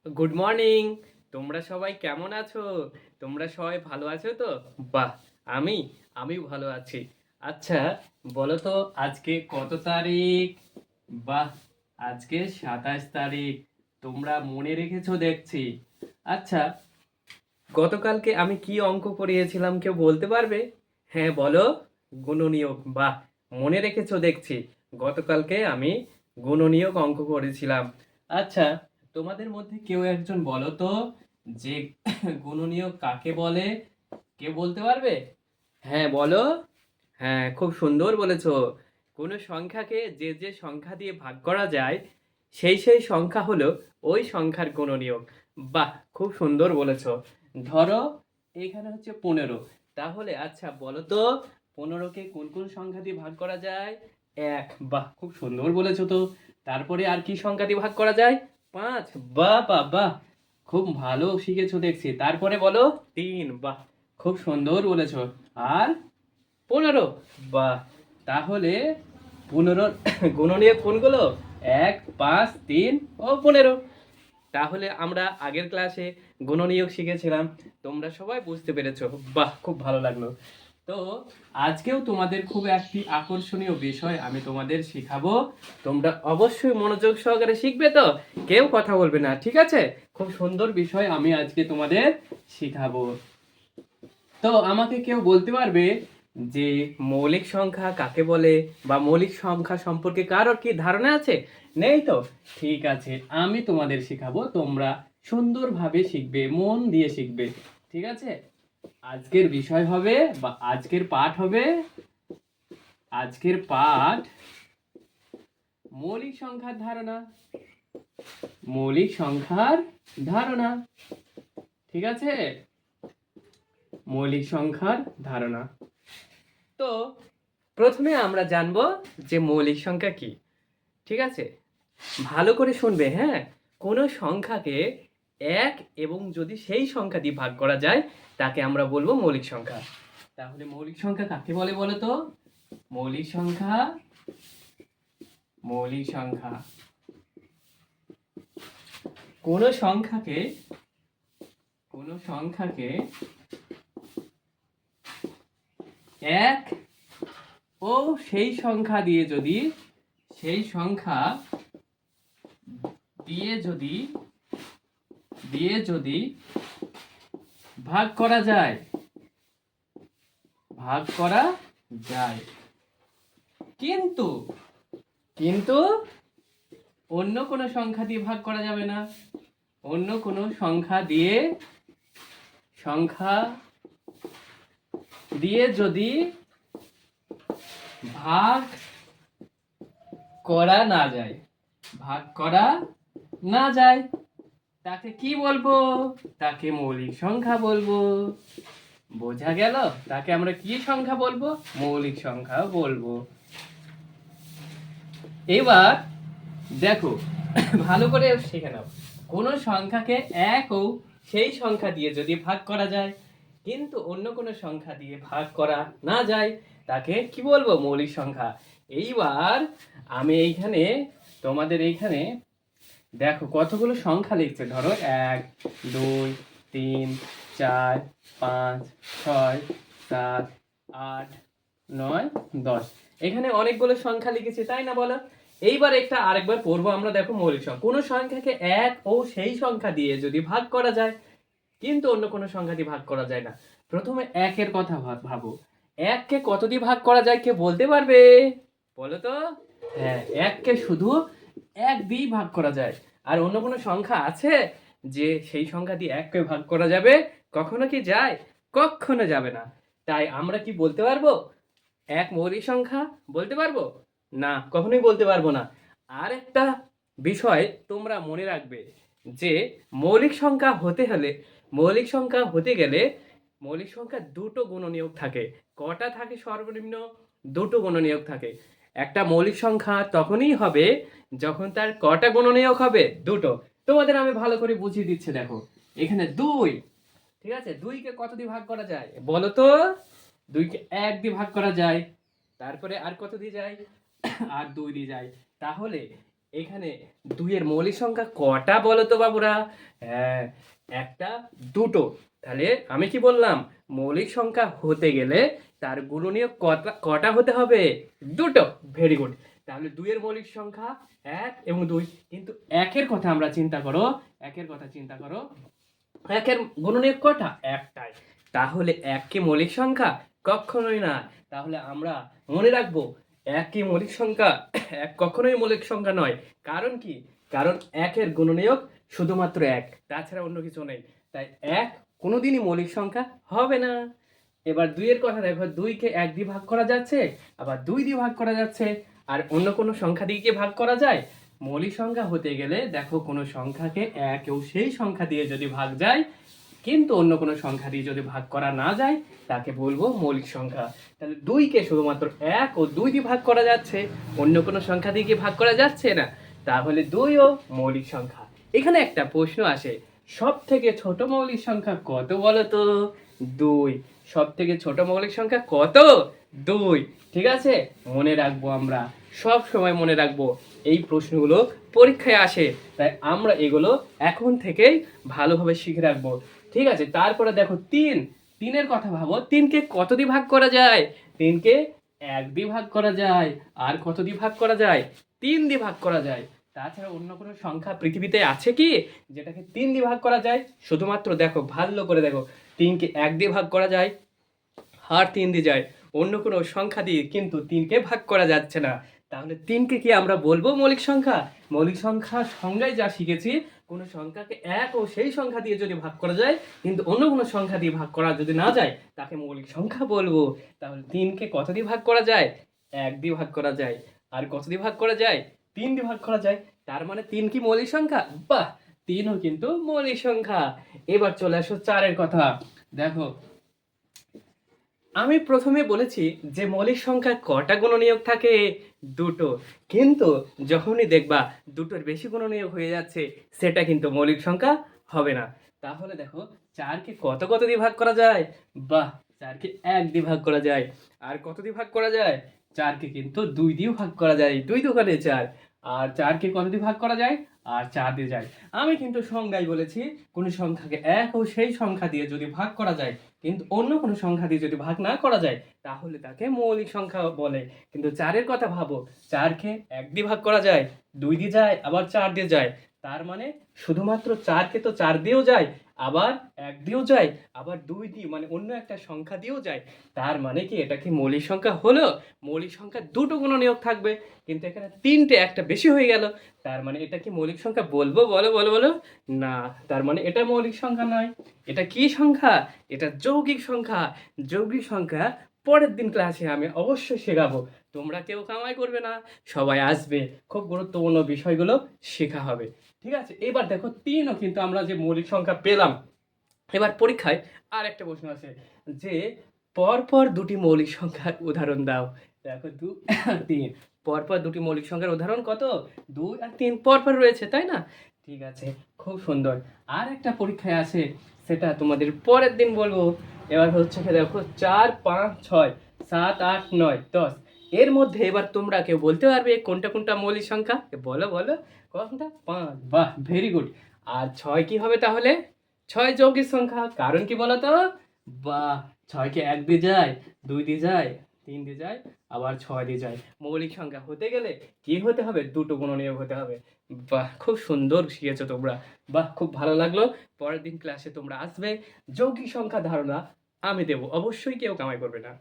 Good morning. তোমরা সবাই কেমন আছো? তোমরা সবাই ভালো আছো তো? বাহ, আমি আমিও ভালো আছি। আচ্ছা, বলো তো আজকে কত তারিখ? বাহ, আজকে 27 তারিখ। তোমরা মনে রেখেছো দেখছি। আচ্ছা, গতকালকে আমি কি অঙ্ক করিয়েছিলাম কেউ বলতে পারবে? হ্যাঁ বলো। গুণনীয়ক। বাহ, মনে রেখেছো দেখছি। গতকালকে আমি গুণনীয়ক অঙ্ক করেছিলাম। আচ্ছা, তোমাদের মধ্যে কেউ একজন বলো তো যে গুণনীয়ক কাকে বলে? কেউ বলতে পারবে? হ্যাঁ বলো। হ্যাঁ, খুব সুন্দর বলেছো। কোনো সংখ্যাকে যে যে সংখ্যা দিয়ে ভাগ করা যায় সেই সংখ্যা হলো ওই সংখ্যার গুণনীয়ক। বাহ, খুব সুন্দর বলেছো। ধরো এখানে হচ্ছে 15। তাহলে আচ্ছা বলো তো 15কে কোন কোন সংখ্যা দিয়ে ভাগ করা যায়? এক। বাহ, খুব সুন্দর বলেছো তো। তারপরে আর কি সংখ্যা দিয়ে ভাগ করা যায়? 5। বাহ বাহ বাহ, খুব ভালো শিখেছো দেখছি। তারপরে বলো 3। বাহ, খুব সুন্দর বলেছো। আর 15। বাহ, তাহলে 15 গুণনীয়ক কোনগুলো? 1, 5, 3 ও 15। তাহলে আমরা আগের ক্লাসে গুণনীয়ক শিখেছিলাম। তোমরা সবাই বুঝতে পেরেছো। বাহ, খুব ভালো লাগলো। তো আজকেও তোমাদের খুব একটি আকর্ষণীয় বিষয় আমি তোমাদের শেখাবো। তোমরা অবশ্যই মনোযোগ সহকারে শিখবে তো? কেউ কথা বলবে না, ঠিক আছে? খুব সুন্দর বিষয় আমি আজকে তোমাদের শেখাবো। তো আমাকে কেউ বলতে পারবে যে মৌলিক সংখ্যা কাকে বলে, বা মৌলিক সংখ্যা সম্পর্কে কারোর কি ধারণা আছে? নেই তো? ঠিক আছে, আমি তোমাদের শেখাবো। তোমরা সুন্দরভাবে শিখবে, মন দিয়ে শিখবে, ঠিক আছে? আজকের বিষয় হবে বা আজকের পাঠ হবে, আজকের পাঠ মৌলিক সংখ্যার ধারণা। মৌলিক সংখ্যার ধারণা, ঠিক আছে? মৌলিক সংখ্যার ধারণা। তো প্রথমে আমরা জানবো যে মৌলিক সংখ্যা কি, ঠিক আছে? ভালো করে শুনবে, হ্যাঁ? কোনো সংখ্যাকে এক এবং যদি সেই সংখ্যা দিয়ে ভাগ করা যায় তাকে আমরা বলবো মৌলিক সংখ্যা। তাহলে মৌলিক সংখ্যা কাকে বলে বলো তো? মৌলিক সংখ্যা, মৌলিক সংখ্যা কোনো সংখ্যাকে, কোনো সংখ্যাকে এক ও সেই সংখ্যা দিয়ে যদি, সেই সংখ্যা দিয়ে যদি, দিয়ে যদি ভাগ করা যায়, ভাগ করা যায়, কিন্তু কিন্তু অন্য কোনো সংখ্যা দিয়ে ভাগ করা যাবে না। অন্য কোনো সংখ্যা দিয়ে, সংখ্যা দিয়ে যদি ভাগ করা না যায়, ভাগ করা না যায়, তাকে কি বলবো? তাকে মৌলিক সংখ্যা বলবো। বোঝা গেল? তাকে আমরা কি সংখ্যা বলবো? মৌলিক সংখ্যা বলবো। এবার দেখো, ভালো করে শিখে নাও। কোনো সংখ্যাকে এক ও সেই সংখ্যা দিয়ে যদি ভাগ করা যায় কিন্তু অন্য কোনো সংখ্যা দিয়ে ভাগ করা না যায় তাকে কি বলবো? মৌলিক সংখ্যা। এইবার আমি এইখানে, তোমাদের এইখানে দেখো কতগুলো সংখ্যা লিখছে। ধরো 1, 2, 3, 4, 5, 6, 7, 8, 9, 10। এখানে অনেকগুলো সংখ্যা লিখেছি, তাই না বলো? এইবার একটা আরেকবার পড়বো আমরা। দেখো মৌলিক সংখ্যা, কোনো সংখ্যাকে এক ও সেই সংখ্যা দিয়ে যদি ভাগ করা যায় কিন্তু অন্য কোনো সংখ্যা দিয়ে ভাগ করা যায় না। প্রথমে একের কথা ভাবো। এককে কত দিয়ে ভাগ করা যায় কে বলতে পারবে? বলো তো। হ্যাঁ, এককে শুধু এক দিয়েই ভাগ করা যায়। আর অন্য কোনো সংখ্যা আছে যে সেই সংখ্যা দিয়ে এককে ভাগ করা যাবে? কখনো কি যায়? কখনো যাবে না। তাই আমরা কি বলতে পারবো এক মৌলিক সংখ্যা? বলতে পারবো না, কখনোই বলতে পারবো না। আর একটা বিষয় তোমরা মনে রাখবে যে মৌলিক সংখ্যা হতে হলে, মৌলিক সংখ্যা হতে গেলে মৌলিক সংখ্যা দুটো গুণনীয়ক থাকে। কটা থাকে? সর্বনিম্ন দুটো গুণনীয়ক থাকে। একটা মৌলিক সংখ্যা তখনই হবে যখন তার কটা গুণনীয়ক হবে? দুটো। তোমাদের আমি ভালো করে বুঝিয়ে দিচ্ছি, দেখো এখানে 2, ঠিক আছে? 2কে কত দিয়ে ভাগ করা যায় বলো তো? 2কে 1 দিয়ে ভাগ করা যায়। তারপরে আর কত দিয়ে যায়? আর 2 দিয়ে যায়। তাহলে এখানে দুইয়ের মৌলিক সংখ্যা কটা বলো তো বাবুরা? হ্যাঁ, একটা, দুটো। তাহলে আমি কি বললাম? মৌলিক সংখ্যা হতে গেলে তার গুণনীয়ক কটা কটা হতে হবে? দুটো। Very good. তাহলে দুইয়ের মৌলিক সংখ্যা এক এবং দুই। কিন্তু একের কথা আমরা চিন্তা করো, একের কথা চিন্তা করো, একের গুণনীয়ক কটা? একটাই। তাহলে এক কি মৌলিক সংখ্যা? কখনোই না। তাহলে আমরা মনে রাখবো এক কি মৌলিক সংখ্যা? এক কখনোই মৌলিক সংখ্যা নয়। কারণ কি? কারণ একের গুণনীয়ক শুধুমাত্র এক, তাছাড়া অন্য কিছু নেই। তাই এক কোনোদিনই মৌলিক সংখ্যা হবে না। এবার দুইয়ের কথা দেখো, দুইকে এক দিয়ে ভাগ করা যাচ্ছে, আবার দুই দিয়ে ভাগ করা যাচ্ছে। আর অন্য কোনো সংখ্যা দিয়ে কি ভাগ করা যায়? মৌলিক সংখ্যা হতে গেলে দেখো, কোনো সংখ্যাকে একেও সেই সংখ্যা দিয়ে যদি ভাগ যায়, কিন্তু অন্য কোনো সংখ্যা দিয়ে যদি ভাগ করা না যায়, তাকে বলবো মৌলিক সংখ্যা। তাহলে দুইকে শুধুমাত্র এক ও দুই দিয়ে ভাগ করা যাচ্ছে, অন্য কোনো সংখ্যা দিয়ে কি ভাগ করা যাচ্ছে না, তাহলে দুইও মৌলিক সংখ্যা। এখানে একটা প্রশ্ন আসে, সব থেকে ছোট মৌলিক সংখ্যা কত বলো তো? দুই। সব থেকে ছোট মৌলিক সংখ্যা কত? দুই। ঠিক আছে, মনে রাখবো আমরা, সব সময় মনে রাখবো। এই প্রশ্নগুলো পরীক্ষায় আসে, তাই আমরা এগুলো এখন থেকেই ভালোভাবে শিখে রাখবো। ঠিক আছে, তারপরে দেখো তিন। তিনের কথা ভাবো, তিনকে কত দিয়ে ভাগ করা যায়? তিনকে এক দিয়ে ভাগ করা যায়। আর কত দিয়ে ভাগ করা যায়? তিন দিয়ে ভাগ করা যায়। তাছাড়া অন্য কোনো সংখ্যা পৃথিবীতে আছে কি যেটাকে তিন দিয়ে ভাগ করা যায়? শুধুমাত্র দেখো, ভালো করে দেখো, তিনকে এক দিয়ে ভাগ করা যায় আর তিন দিয়ে যায়, অন্য কোনো সংখ্যা দিয়ে কিন্তু তিনকে ভাগ করা যাচ্ছে না। তাহলে তিনকে কি আমরা বলবো মৌলিক সংখ্যা? মৌলিক সংখ্যার সংজ্ঞায় যা শিখেছি, কোনো সংখ্যাকে এক ও সেই সংখ্যা দিয়ে যদি ভাগ করা যায়, কিন্তু অন্য কোনো সংখ্যা দিয়ে ভাগ করা যদি না যায়, তাকে মৌলিক সংখ্যা বলবো। তাহলে তিনকে কত দিয়ে ভাগ করা যায়? এক দিয়ে ভাগ করা যায়। আর কত দিয়ে ভাগ করা যায়? তিন দিয়ে ভাগ করা যায়। তার মানে তিন কি মৌলিক সংখ্যা? বাহ, তিনও কিন্তু মৌলিক সংখ্যা। এবার চলে আসো চারের কথা। দেখো, আমি প্রথমে বলেছি যে মৌলিক সংখ্যার কটা গুণনীয়ক থাকে? দুটো। কিন্তু যখনই দেখবা দুটোর বেশি গুণনীয়ক হয়ে যাচ্ছে, সেটা কিন্তু মৌলিক সংখ্যা হবে না। তাহলে দেখো, চারকে কত কত দিয়ে ভাগ করা যায়? বাহ, চারকে এক দিয়ে ভাগ করা যায়। আর কত দিয়ে ভাগ করা যায়? চারকে কিন্তু দুই দিয়েও ভাগ করা যায়, দুই দোকানে চার। আর চারকে কত দিয়ে ভাগ করা যায়? আর চার দিয়ে যায়। আমি কিন্তু সংজ্ঞায় বলেছি, কোনো সংখ্যাকে এক ও সেই সংখ্যা দিয়ে যদি ভাগ করা যায়, কিন্তু অন্য কোনো সংখ্যা দিয়ে যদি ভাগ না করা যায়, তাহলে তাকে মৌলিক সংখ্যা বলে। কিন্তু চারের কথা ভাবো, চারকে এক দিয়ে ভাগ করা যায়, দুই দিয়ে যায়, আবার চার দিয়ে যায়। তার মানে শুধুমাত্র চারকে তো চার দিয়েও যায়, আবার এক দিয়েও যায়, আবার দুই দিয়ে মানে অন্য একটা সংখ্যা দিয়েও যায়। তার মানে কি এটা কি মৌলিক সংখ্যা হলো? মৌলিক সংখ্যা দুটো গুণনীয়ক থাকবে, কিন্তু এখানে তিনটে, একটা বেশি হয়ে গেল। তার মানে এটা কি মৌলিক সংখ্যা বলবো? বলো বলো বলো। না, তার মানে এটা মৌলিক সংখ্যা নয়। এটা কি সংখ্যা? এটা যৌগিক সংখ্যা। যৌগিক সংখ্যা পরের দিন ক্লাসে আমি অবশ্যই শেখাবো। তোমরা কেউ কামাই করবে না, সবাই আসবে, খুব গুরুত্বপূর্ণ বিষয়গুলো শেখা হবে। ঠিক আছে, এবার দেখো তিনও কিন্তু আমরা যে মৌলিক সংখ্যা পেলাম। এবার পরীক্ষায় আর একটা প্রশ্ন আছে যে পরপর দুটি মৌলিক সংখ্যার উদাহরণ দাও। দেখো, তিন পরপর দুটি মৌলিক সংখ্যার উদাহরণ কত? দুই আর তিন পরপর রয়েছে, তাই না? ঠিক আছে, খুব সুন্দর। আর একটা পরীক্ষায় আছে, সেটা তোমাদের পরের দিন বলবো। এবার হচ্ছে কি, দেখো, চার, পাঁচ, ছয়, সাত, আট, নয়, 10। এর মধ্যে এবার তোমরা কেউ বলতে পারবে কোনটা কোনটা মৌলিক সংখ্যা? বলো বলো। কোনটা? পাঁচ। বাহ, ভেরি গুড। আর ছয় কি হবে তাহলে? ছয় যৌগিক সংখ্যা। কারণ কি বলতো? বাহ, ছয়কে এক দিয়ে যায়, দুই দিয়ে যায়, তিন দিয়ে যায়, আবার ছয় দিয়ে যায়। মৌলিক সংখ্যা হতে গেলে কি হতে হবে? দুটো গুণনীয়ক হতে হবে। বাহ, খুব সুন্দর শিখেছো তোমরা। বাহ, খুব ভালো লাগলো। পরের দিন ক্লাসে তোমরা আসবে, যৌগিক সংখ্যা ধারণা আমি দেবো, অবশ্যই কেউ কামাই করবে না।